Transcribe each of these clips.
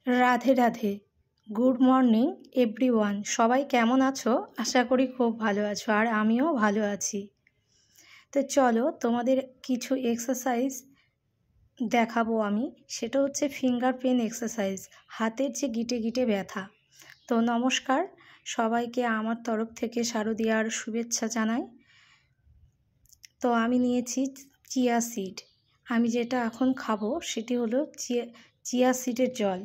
Radhe Radhe. Good morning everyone. সবাই কেমন আছো? আশা করি খুব ভালো আছো, আর আমিও ভালো আছি। তো চলো তোমাদের কিছু এক্সারসাইজ দেখাবো আমি। সেটা হচ্ছে ফিঙ্গার পেন এক্সারসাইজ, হাতের যে গিটে গিটে ব্যথা। তো নমস্কার সবাইকে, আমার তরফ থেকে শারদীয়ার শুভেচ্ছা জানাই। তো আমি নিয়েছি চিয়া সিড। আমি যেটা এখন খাবো সেটি হলো চিয়া সিডের জল।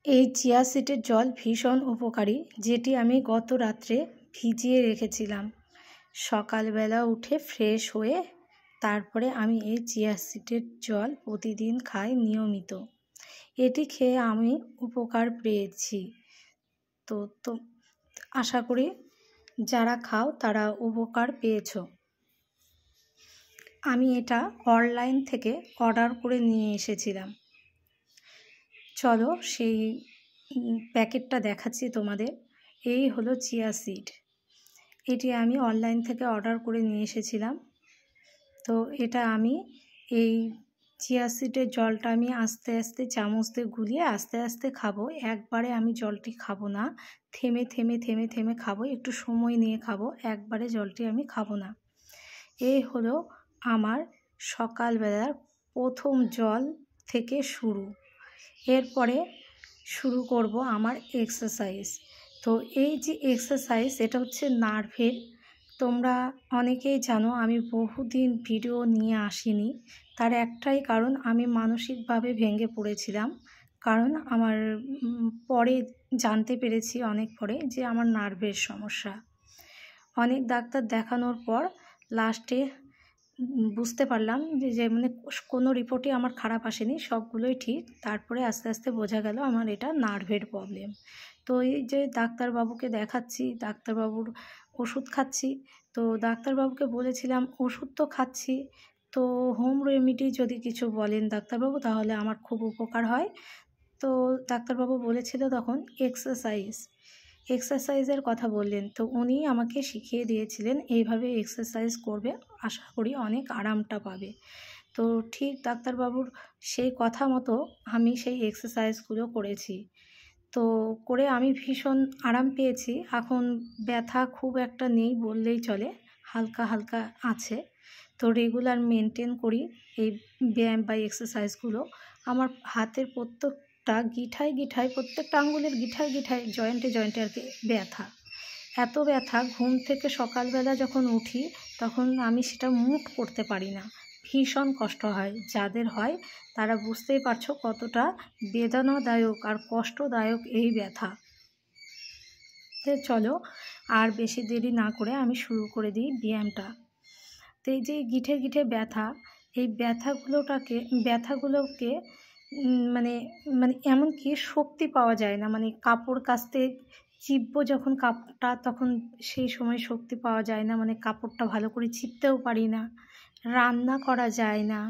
এই চিয়া সিডের জল ভীষণ উপকারী, যেটি আমি গত রাত্রে ভিজিয়ে রেখেছিলাম। সকালবেলা উঠে ফ্রেশ হয়ে তারপরে আমি এই চিয়া সিডের জল প্রতিদিন খাই নিয়মিত। এটি খেয়ে আমি উপকার পেয়েছি। তো তো আশা করি যারা খাও তারা উপকার পেয়েছো। আমি এটা অনলাইন থেকে অর্ডার করে নিয়ে এসেছিলাম। চলো সেই প্যাকেটটা দেখাচ্ছি তোমাদের। এই হলো চিয়া সিড। এটি আমি অনলাইন থেকে অর্ডার করে নিয়ে এসেছিলাম। তো এটা আমি এই চিয়া সিডের জলটা আমি আস্তে আস্তে চামচ দিয়ে গুলিয়ে আস্তে আস্তে খাবো। একবারে আমি জলটি খাবো না, থেমে থেমে থেমে থেমে খাবো, একটু সময় নিয়ে খাবো। একবারে জলটি আমি খাবো না। এই হলো আমার সকালবেলার প্রথম জল থেকে শুরু। এরপরে শুরু করব আমার এক্সারসাইজ। তো এই যে এক্সারসাইজ, এটা হচ্ছে নার্ভের। তোমরা অনেকেই জানো আমি বহুদিন ভিডিও নিয়ে আসিনি। তার একটাই কারণ, আমি মানসিকভাবে ভেঙে পড়েছিলাম। কারণ আমার পরে জানতে পেরেছি অনেক পরে যে আমার নার্ভের সমস্যা। অনেক ডাক্তার দেখানোর পর লাস্টে বুঝতে পারলাম যে মানে কোনো রিপোর্টই আমার খারাপ আসেনি, সবগুলোই ঠিক। তারপরে আস্তে আস্তে বোঝা গেল আমার এটা নার্ভের প্রবলেম। তো এই যে ডাক্তারবাবুকে দেখাচ্ছি, ডাক্তারবাবুর ওষুধ খাচ্ছি। তো ডাক্তারবাবুকে বলেছিলাম ওষুধ তো খাচ্ছি, তো হোম রেমেডি যদি কিছু বলেন ডাক্তারবাবু তাহলে আমার খুব উপকার হয়। তো ডাক্তারবাবু বলেছিল তখন এক্সারসাইজের কথা বললেন। তো উনি আমাকে শিখিয়ে দিয়েছিলেন এইভাবে এক্সারসাইজ করবে, আশা করি অনেক আরামটা পাবে। তো ঠিক ডাক্তারবাবুর সেই কথা মতো আমি সেই এক্সারসাইজগুলো করেছি। তো করে আমি ভীষণ আরাম পেয়েছি। এখন ব্যথা খুব একটা নেই বললেই চলে, হালকা হালকা আছে। তো রেগুলার মেনটেন করি এই ব্যায়াম বা এক্সারসাইজগুলো। আমার হাতের প্রত্যেকটা গিঠায় প্রত্যেকটা আঙ্গুলের গিঠায় জয়েন্টে আর কি ব্যথা। এত ব্যথা, ঘুম থেকে সকালবেলা যখন উঠি তখন আমি সেটা মুভ করতে পারি না, ভীষণ কষ্ট হয়। যাদের হয় তারা বুঝতেই পারছো কতটা বেদনাদায়ক আর কষ্টদায়ক এই ব্যথা। তো চলো আর বেশি দেরি না করে আমি শুরু করে দিই ব্যায়ামটা। তো এই যে গিঠে ব্যথা, এই ব্যথাগুলোকে মানে মানে এমনকি শক্তি পাওয়া যায় না। মানে কাপড় কাচতে চিপবো যখন কাপড়টা, তখন সেই সময় শক্তি পাওয়া যায় না। মানে কাপড়টা ভালো করে চিপতেও পারি না, রান্না করা যায় না।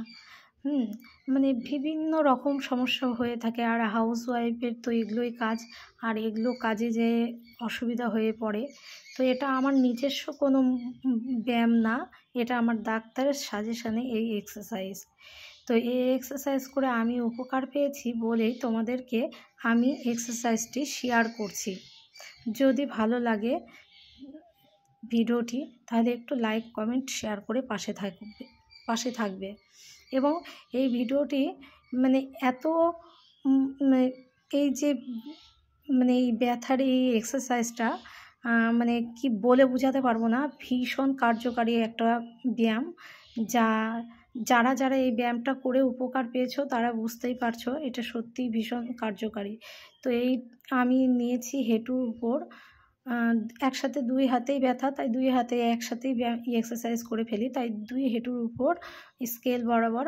মানে বিভিন্ন রকম সমস্যা হয়ে থাকে। আর হাউসওয়াইফের তো এগুলোই কাজ, আর এগুলো কাজে যে অসুবিধা হয়ে পড়ে। তো এটা আমার নিজস্ব কোনো ব্যায়াম না, এটা আমার ডাক্তারের সাজেশানে এই এক্সারসাইজ। তো এই এক্সারসাইজ করে আমি উপকার পেয়েছি বলেই তোমাদেরকে আমি এক্সারসাইজটি শেয়ার করছি। যদি ভালো লাগে ভিডিওটি তাহলে একটু লাইক কমেন্ট শেয়ার করে পাশে থাকবে। এবং এই ভিডিওটি মানে এত এই যে মানে এই ব্যথার এই এক্সারসাইজটা মানে কি বলে বোঝাতে পারবো না, ভীষণ কার্যকারী একটা ব্যায়াম। যারা এই ব্যায়ামটা করে উপকার পেয়েছো তারা বুঝতেই পারছো এটা সত্যিই ভীষণ কার্যকারী। তো এই আমি নিয়েছি হাঁটুর উপর, একসাথে দুই হাতেই ব্যথা, তাই দুই হাতে একসাথেই এক্সারসাইজ করে ফেলি। তাই দুই হাঁটুর উপর স্কেল বরাবর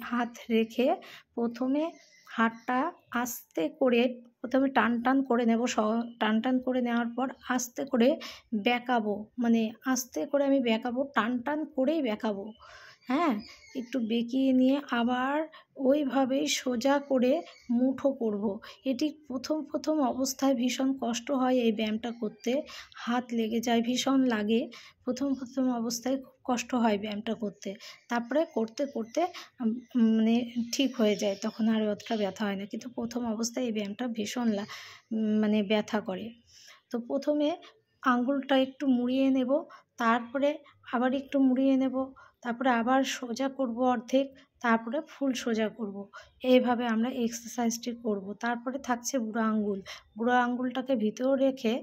হাত রেখে প্রথমে হাতটা আস্তে করে প্রথমে টান করে নেব। টান করে নেওয়ার পর আস্তে করে বেঁকাবো, মানে আস্তে করে আমি বেঁকাবো, টান করেই বেঁকাবো। হ্যাঁ, একটু বেঁকিয়ে নিয়ে আবার ওইভাবেই সোজা করে মুঠো করব। এটি প্রথম অবস্থায় ভীষণ কষ্ট হয় এই ব্যায়ামটা করতে, হাত লেগে যায়, ভীষণ লাগে। প্রথম অবস্থায় খুব কষ্ট হয় ব্যায়ামটা করতে। তারপরে করতে করতে মানে ঠিক হয়ে যায়, তখন আর অতটা ব্যথা হয় না। কিন্তু প্রথম অবস্থায় এই ব্যায়ামটা ভীষণ মানে ব্যথা করে। তো প্রথমে আঙুলটা একটু মুড়িয়ে নেব, তারপরে আবার একটু মুড়িয়ে নেব, তারপরে আবার সোজা করব অর্ধেক, তারপরে ফুল সোজা করব। এইভাবে আমরা এক্সারসাইজটি করব। তারপরে থাকছে বুড়ো আঙুল। বুড়ো আঙুলটাকে ভিতরে রেখে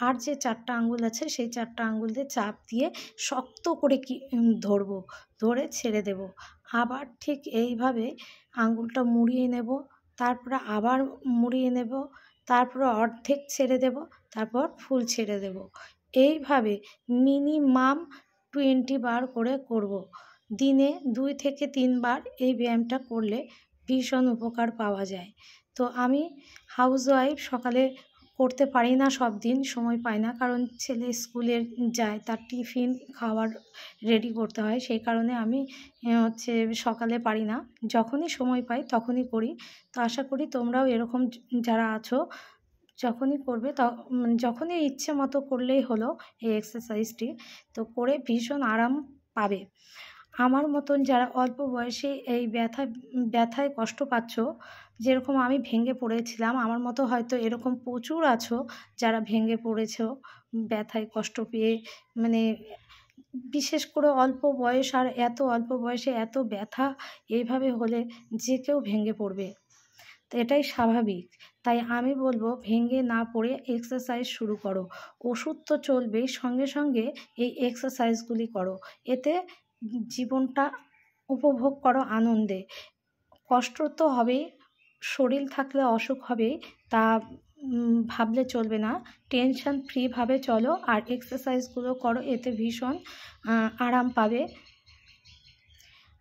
আর যে 4টা আঙুল আছে সেই 4টা আঙুল দিয়ে চাপ দিয়ে শক্ত করে ধরবো, ধরে ছেড়ে দেব। আবার ঠিক এইভাবে আঙুলটা মুড়িয়ে নেব, তারপরে আবার মুড়িয়ে নেব, তারপরে অর্ধেক ছেড়ে দেব, তারপর ফুল ছেড়ে দেব। এইভাবে মিনিমাম 20 বার করে করব। দিনে 2 থেকে 3 বার এই ব্যায়ামটা করলে ভীষণ উপকার পাওয়া যায়। তো আমি হাউসওয়াইফ, সকালে করতে পারি না, সব দিন সময় পাই না, কারণ ছেলে স্কুলে যায়, তার টিফিন খাওয়ার রেডি করতে হয়, সেই কারণে আমি সকালে পারি না। যখনই সময় পাই তখনই করি। তো আশা করি তোমরাও এরকম যারা আছো, যখনই করবে যখনই ইচ্ছে মতো করলেই হলো এই এক্সারসাইজটি। তো করে ভীষণ আরাম পাবে। আমার মতন যারা অল্প বয়সে এই ব্যথায় কষ্ট পাচ্ছ, যেরকম আমি ভেঙে পড়েছিলাম, আমার মতো হয়তো এরকম প্রচুর আছো যারা ভেঙে পড়েছো ব্যথায় কষ্ট পেয়ে। মানে বিশেষ করে অল্প বয়স, আর এত অল্প বয়সে এত ব্যথা, এইভাবে হলে যে কেউ ভেঙে পড়বে। তো এটাই স্বাভাবিক। তাই আমি বলবো ভেঙে না পড়ে এক্সারসাইজ শুরু করো। ওষুধ তো চলবেই, সঙ্গে সঙ্গে এই এক্সারসাইজগুলি করো। এতে জীবনটা উপভোগ করো আনন্দে। কষ্ট তো হবেই, শরীর থাকলে অসুখ হবেই, তা ভাবলে চলবে না। টেনশন ফ্রিভাবে চলো আর এক্সারসাইজগুলো করো, এতে ভীষণ আরাম পাবে।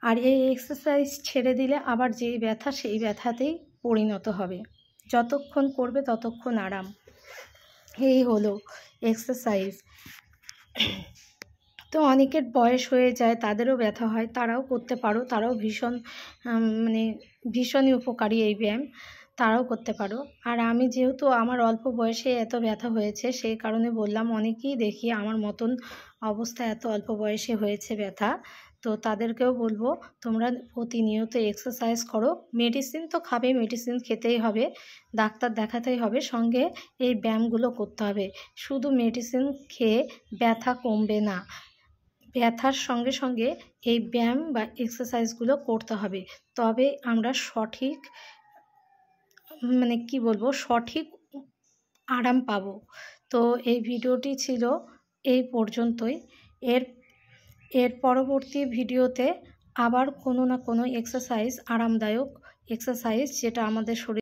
আর এই এক্সারসাইজ ছেড়ে দিলে আবার যেই ব্যথা সেই ব্যথাতেই পরিণত হবে। যতক্ষণ করবে ততক্ষণ আরাম। এই হলো এক্সারসাইজ। তো অনেকের বয়স হয়ে যায়, তাদেরও ব্যথা হয়, তারাও করতে পারো, তারাও মানে ভীষণই উপকারী এই ব্যায়াম, তারাও করতে পারো। আর আমি যেহেতু আমার অল্প বয়সে এত ব্যথা হয়েছে, সেই কারণে বললাম, অনেকেই দেখি আমার মতন অবস্থা এত অল্প বয়সে হয়েছে ব্যথা, তো তাদেরকেও বলবো তোমরা প্রতিনিয়ত এক্সারসাইজ করো। মেডিসিন তো খাবে, মেডিসিন খেতেই হবে, ডাক্তার দেখাতেই হবে, সঙ্গে এই ব্যায়ামগুলো করতে হবে। শুধু মেডিসিন খেয়ে ব্যথা কমবে না, ব্যথার সঙ্গে সঙ্গে এই ব্যায়াম বা এক্সারসাইজগুলো করতে হবে, তবে আমরা সঠিক সঠিক আরাম পাবো। তো এই ভিডিওটি ছিল এই পর্যন্তই। এর পরবর্তী ভিডিওতে আবার কোনো না কোনো এক্সারসাইজ, আরামদায়ক এক্সারসাইজ, যেটা আমাদের শরীর